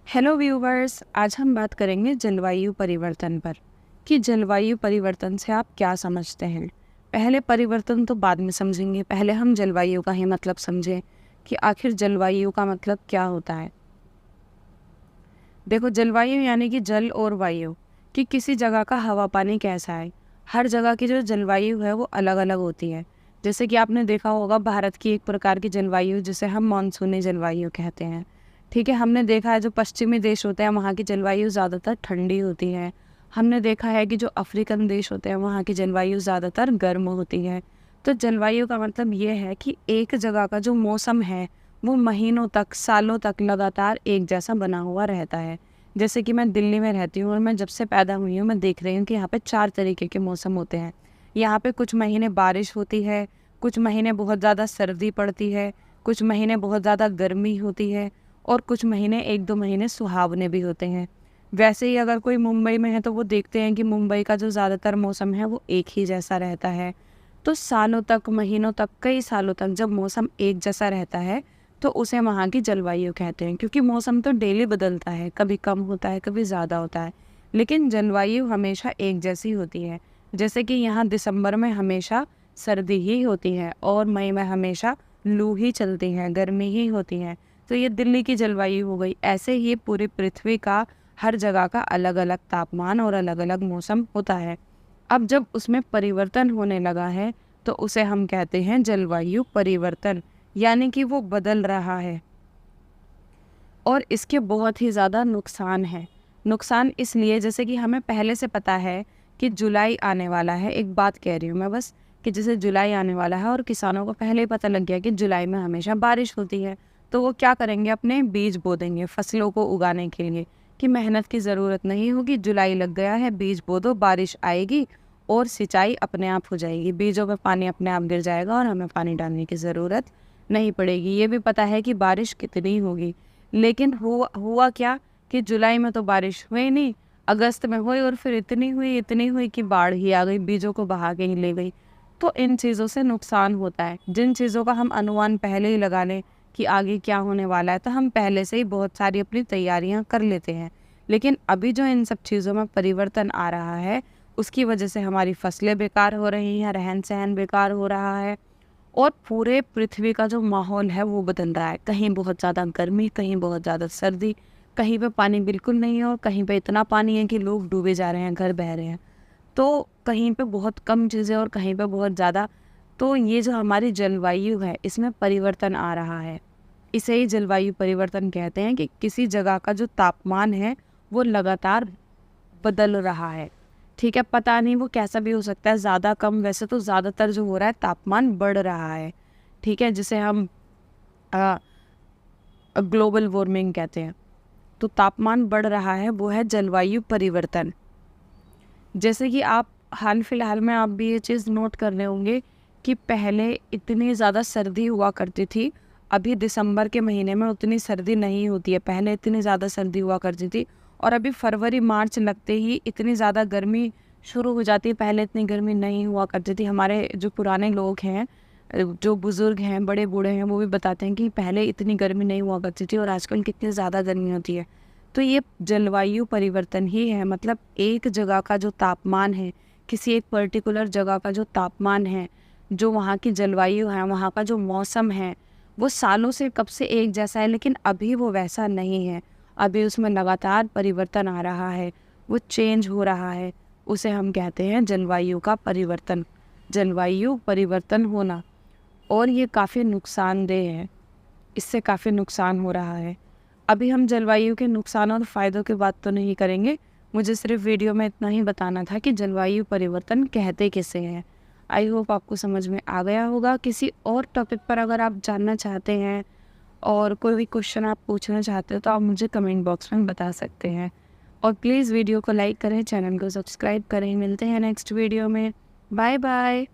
Hello viewers, आज हम बात करेंगे जलवायु परिवर्तन पर कि जलवायु परिवर्तन से आप क्या समझते हैं। पहले परिवर्तन तो बाद में समझेंगे, पहले हम जलवायु का ही मतलब समझें कि आखिर जलवायु का मतलब क्या होता है। देखो, जलवायु यानी कि जल और वायु, कि किसी जगह का हवा पानी कैसा है। हर जगह की जो जलवायु है वो अलग अलग होती है। जैसे कि आपने देखा होगा भारत की एक प्रकार की जलवायु जिसे हम मानसूनी जलवायु कहते हैं। ठीक है, हमने देखा है जो पश्चिमी देश होते हैं वहाँ की जलवायु ज़्यादातर ठंडी होती है। हमने देखा है कि जो अफ्रीकन देश होते हैं वहाँ की जलवायु ज़्यादातर गर्म होती है। तो जलवायु का मतलब ये है कि एक जगह का जो मौसम है वो महीनों तक, सालों तक लगातार एक जैसा बना हुआ रहता है। जैसे कि मैं दिल्ली में रहती हूँ और मैं जब से पैदा हुई हूँ मैं देख रही हूँ कि यहाँ पे 4 तरीके के मौसम होते हैं। यहाँ पे कुछ महीने बारिश होती है, कुछ महीने बहुत ज़्यादा सर्दी पड़ती है, कुछ महीने बहुत ज़्यादा गर्मी होती है और कुछ महीने 1-2 महीने सुहावने भी होते हैं। वैसे ही अगर कोई मुंबई में है तो वो देखते हैं कि मुंबई का जो ज़्यादातर मौसम है वो एक ही जैसा रहता है। तो सालों तक, महीनों तक, कई सालों तक जब मौसम एक जैसा रहता है तो उसे वहाँ की जलवायु कहते हैं, क्योंकि मौसम तो डेली बदलता है, कभी कम होता है, कभी ज़्यादा होता है, लेकिन जलवायु हमेशा एक जैसी होती है। जैसे कि यहाँ दिसंबर में हमेशा सर्दी ही होती है और मई में हमेशा लू ही चलती है, गर्मी ही होती है। तो ये दिल्ली की जलवायु हो गई। ऐसे ही पूरी पृथ्वी का हर जगह का अलग अलग तापमान और अलग अलग मौसम होता है। अब जब उसमें परिवर्तन होने लगा है तो उसे हम कहते हैं जलवायु परिवर्तन, यानी कि वो बदल रहा है और इसके बहुत ही ज़्यादा नुकसान है। नुकसान इसलिए, जैसे कि हमें पहले से पता है कि जुलाई आने वाला है, एक बात कह रही हूँ मैं बस, कि जैसे जुलाई आने वाला है और किसानों को पहले ही पता लग गया कि जुलाई में हमेशा बारिश होती है, तो वो क्या करेंगे, अपने बीज बो देंगे फसलों को उगाने के लिए, कि मेहनत की ज़रूरत नहीं होगी, जुलाई लग गया है, बीज बो दो, बारिश आएगी और सिंचाई अपने आप हो जाएगी, बीजों में पानी अपने आप गिर जाएगा और हमें पानी डालने की ज़रूरत नहीं पड़ेगी। ये भी पता है कि बारिश कितनी होगी, लेकिन हुआ क्या कि जुलाई में तो बारिश हुई नहीं, अगस्त में हुई और फिर इतनी हुई कि बाढ़ ही आ गई, बीजों को बहा के ही ले गई। तो इन चीज़ों से नुकसान होता है। जिन चीज़ों का हम अनुमान पहले ही लगा लें कि आगे क्या होने वाला है, तो हम पहले से ही बहुत सारी अपनी तैयारियां कर लेते हैं। लेकिन अभी जो इन सब चीज़ों में परिवर्तन आ रहा है उसकी वजह से हमारी फसलें बेकार हो रही हैं, रहन सहन बेकार हो रहा है और पूरे पृथ्वी का जो माहौल है वो बदल रहा है। कहीं बहुत ज़्यादा गर्मी, कहीं बहुत ज़्यादा सर्दी, कहीं पे पानी बिल्कुल नहीं है और कहीं पे इतना पानी है कि लोग डूबे जा रहे हैं, घर बह रहे हैं। तो कहीं पे बहुत कम चीज़ें और कहीं पे बहुत ज़्यादा। तो ये जो हमारी जलवायु है इसमें परिवर्तन आ रहा है। इसे ही जलवायु परिवर्तन कहते हैं कि किसी जगह का जो तापमान है वो लगातार बदल रहा है। ठीक है, पता नहीं वो कैसा भी हो सकता है, ज़्यादा कम। वैसे तो ज़्यादातर जो हो रहा है तापमान बढ़ रहा है। ठीक है, जिसे हम ग्लोबल वार्मिंग कहते हैं। तो तापमान बढ़ रहा है, वो है जलवायु परिवर्तन। जैसे कि आप हाल फिलहाल में आप भी ये चीज़ नोट कर रहे होंगे कि पहले इतनी ज़्यादा सर्दी हुआ करती थी, अभी दिसंबर के महीने में उतनी सर्दी नहीं होती है। पहले इतनी ज़्यादा सर्दी हुआ करती थी और अभी फरवरी मार्च लगते ही इतनी ज़्यादा गर्मी शुरू हो जाती है। पहले इतनी गर्मी नहीं हुआ करती थी। हमारे जो पुराने लोग हैं, जो बुज़ुर्ग हैं, बड़े बूढ़े हैं, वो भी बताते हैं कि पहले इतनी गर्मी नहीं हुआ करती थी और आजकल कितनी ज़्यादा गर्मी होती है। तो ये जलवायु परिवर्तन ही है। मतलब एक जगह का जो तापमान है, किसी एक पर्टिकुलर जगह का जो तापमान है, जो वहाँ की जलवायु है, वहाँ का जो मौसम है, वो सालों से कब से एक जैसा है, लेकिन अभी वो वैसा नहीं है। अभी उसमें लगातार परिवर्तन आ रहा है, वो चेंज हो रहा है। उसे हम कहते हैं जलवायु का परिवर्तन, जलवायु परिवर्तन होना। और ये काफ़ी नुकसानदेह है, इससे काफ़ी नुकसान हो रहा है। अभी हम जलवायु के नुकसान और फ़ायदों की बात तो नहीं करेंगे। मुझे सिर्फ वीडियो में इतना ही बताना था कि जलवायु परिवर्तन कहते किसे हैं। आई होप आपको समझ में आ गया होगा। किसी और टॉपिक पर अगर आप जानना चाहते हैं और कोई भी क्वेश्चन आप पूछना चाहते हो तो आप मुझे कमेंट बॉक्स में बता सकते हैं। और प्लीज़ वीडियो को लाइक करें, चैनल को सब्सक्राइब करें। मिलते हैं नेक्स्ट वीडियो में। Bye bye.